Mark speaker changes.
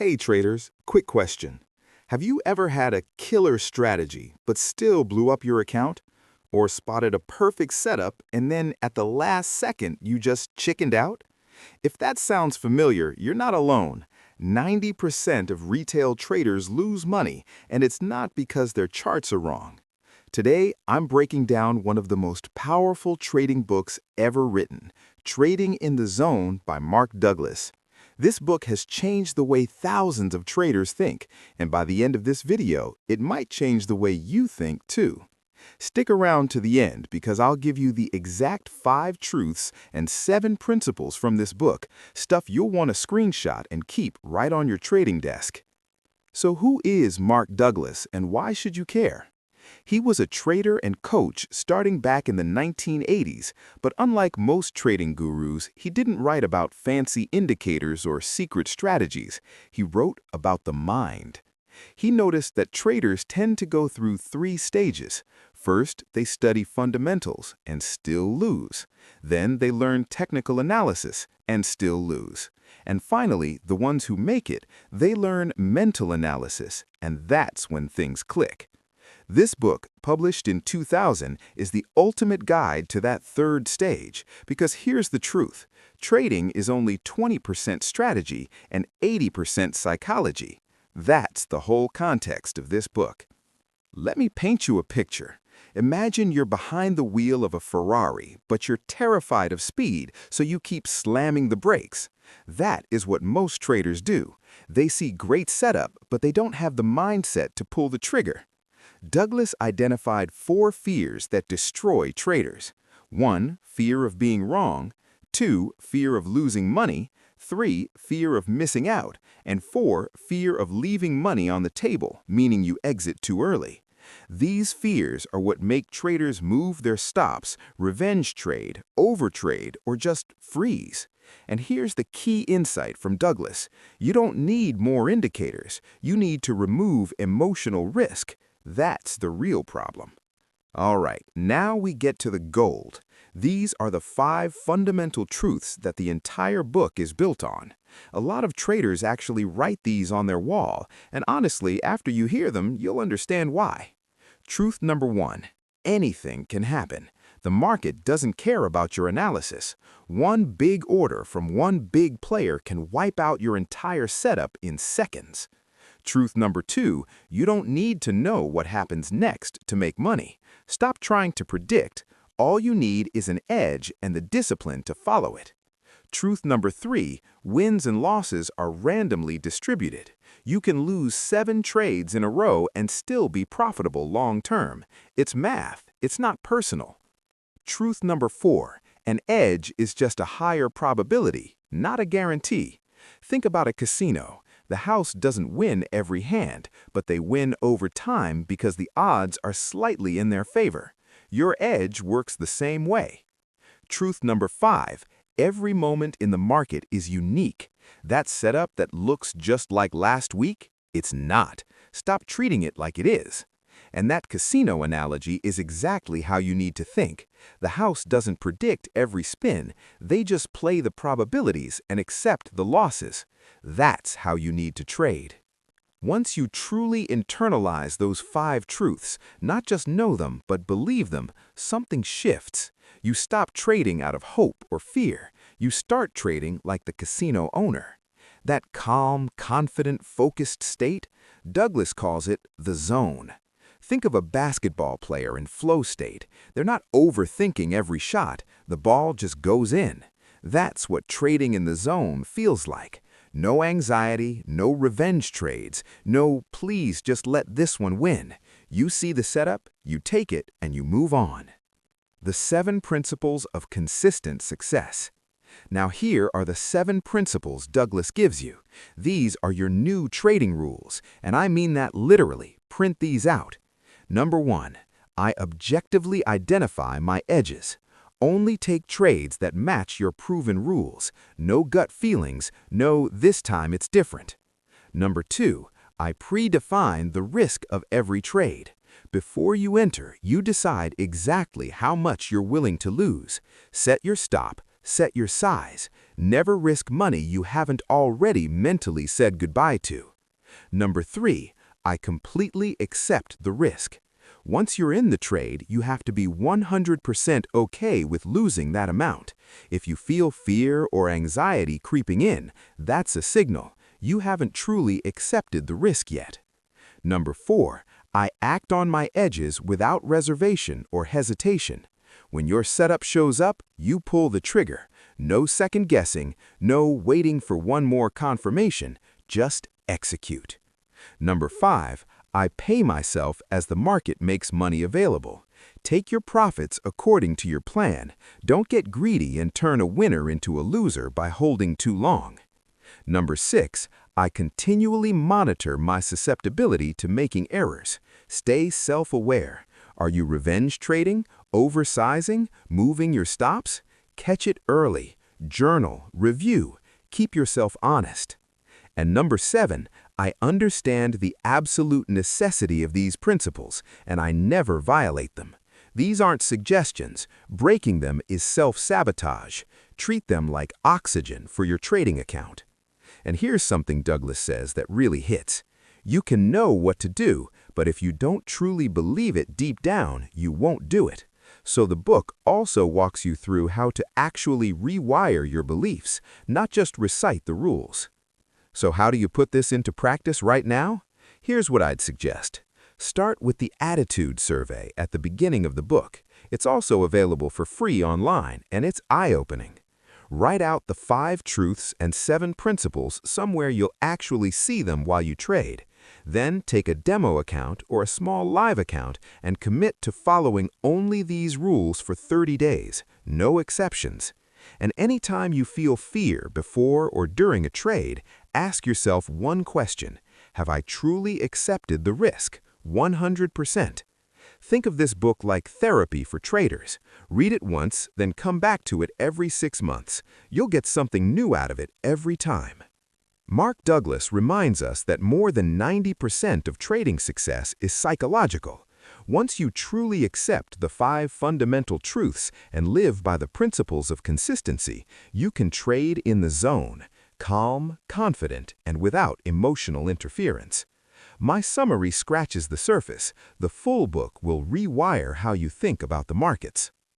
Speaker 1: Hey traders, quick question. Have you ever had a killer strategy but still blew up your account? Or spotted a perfect setup and then at the last second you just chickened out? If that sounds familiar, you're not alone. 90% of retail traders lose money, and it's not because their charts are wrong. Today, I'm breaking down one of the most powerful trading books ever written, Trading in the Zone by Mark Douglas. This book has changed the way thousands of traders think, and by the end of this video, it might change the way you think too. Stick around to the end because I'll give you the exact 5 truths and 7 principles from this book, stuff you'll want to screenshot and keep right on your trading desk. So who is Mark Douglas and why should you care? He was a trader and coach starting back in the 1980s, but unlike most trading gurus, he didn't write about fancy indicators or secret strategies. He wrote about the mind. He noticed that traders tend to go through 3 stages. First, they study fundamentals and still lose. Then they learn technical analysis and still lose. And finally, the ones who make it, they learn mental analysis, and that's when things click. This book, published in 2000, is the ultimate guide to that 3rd stage, because here's the truth. Trading is only 20% strategy and 80% psychology. That's the whole context of this book. Let me paint you a picture. Imagine you're behind the wheel of a Ferrari, but you're terrified of speed, so you keep slamming the brakes. That is what most traders do. They see great setup, but they don't have the mindset to pull the trigger. Douglas identified 4 fears that destroy traders. 1. Fear of being wrong. 2. Fear of losing money. 3. Fear of missing out. And 4. Fear of leaving money on the table, meaning you exit too early. These fears are what make traders move their stops, revenge trade, overtrade, or just freeze. And here's the key insight from Douglas. You don't need more indicators. You need to remove emotional risk. That's the real problem. All right, now we get to the gold. These are the 5 fundamental truths that the entire book is built on. A lot of traders actually write these on their wall, and honestly, after you hear them, you'll understand why. Truth number 1. Anything can happen. The market doesn't care about your analysis. One big order from one big player can wipe out your entire setup in seconds. Truth number 2, you don't need to know what happens next to make money. Stop trying to predict. All you need is an edge and the discipline to follow it. Truth number 3, wins and losses are randomly distributed. You can lose 7 trades in a row and still be profitable long term. It's math, it's not personal. Truth number 4, an edge is just a higher probability, not a guarantee. Think about a casino. The house doesn't win every hand, but they win over time because the odds are slightly in their favor. Your edge works the same way. Truth number 5, every moment in the market is unique. That setup that looks just like last week, it's not. Stop treating it like it is. And that casino analogy is exactly how you need to think. The house doesn't predict every spin. They just play the probabilities and accept the losses. That's how you need to trade. Once you truly internalize those 5 truths, not just know them, but believe them, something shifts. You stop trading out of hope or fear. You start trading like the casino owner. That calm, confident, focused state, Douglas calls it the zone. Think of a basketball player in flow state. They're not overthinking every shot. The ball just goes in. That's what trading in the zone feels like. No anxiety, no revenge trades, no please just let this one win. You see the setup, you take it, and you move on. The 7 principles of consistent success. Now here are the 7 principles Douglas gives you. These are your new trading rules, and I mean that literally. Print these out. Number 1, I objectively identify my edges. Only take trades that match your proven rules. No gut feelings, no this time it's different. Number 2, I predefine the risk of every trade. Before you enter, you decide exactly how much you're willing to lose. Set your stop, Set your size. Never risk money you haven't already mentally said goodbye to. Number 3, I completely accept the risk. Once you're in the trade, you have to be 100% okay with losing that amount. If you feel fear or anxiety creeping in, that's a signal. You haven't truly accepted the risk yet. Number 4, I act on my edges without reservation or hesitation. When your setup shows up, you pull the trigger. No second guessing, no waiting for one more confirmation, just execute. Number 5, I pay myself as the market makes money available. Take your profits according to your plan. Don't get greedy and turn a winner into a loser by holding too long. Number 6, I continually monitor my susceptibility to making errors. Stay self-aware. Are you revenge trading, oversizing, moving your stops? Catch it early. Journal, review, keep yourself honest. And number 7, I understand the absolute necessity of these principles, and I never violate them. These aren't suggestions. Breaking them is self-sabotage. Treat them like oxygen for your trading account. And here's something Douglas says that really hits. You can know what to do, but if you don't truly believe it deep down, you won't do it. So the book also walks you through how to actually rewire your beliefs, not just recite the rules. So how do you put this into practice right now? Here's what I'd suggest. Start with the attitude survey at the beginning of the book. It's also available for free online, and it's eye-opening. Write out the 5 truths and 7 principles somewhere you'll actually see them while you trade. Then take a demo account or a small live account and commit to following only these rules for 30 days, no exceptions. And anytime you feel fear before or during a trade, ask yourself one question: have I truly accepted the risk? 100%. Think of this book like therapy for traders. Read it once, then come back to it every 6 months. You'll get something new out of it every time. Mark Douglas reminds us that more than 90% of trading success is psychological. Once you truly accept the 5 fundamental truths and live by the principles of consistency, you can trade in the zone, calm, confident, and without emotional interference. My summary scratches the surface. The full book will rewire how you think about the markets.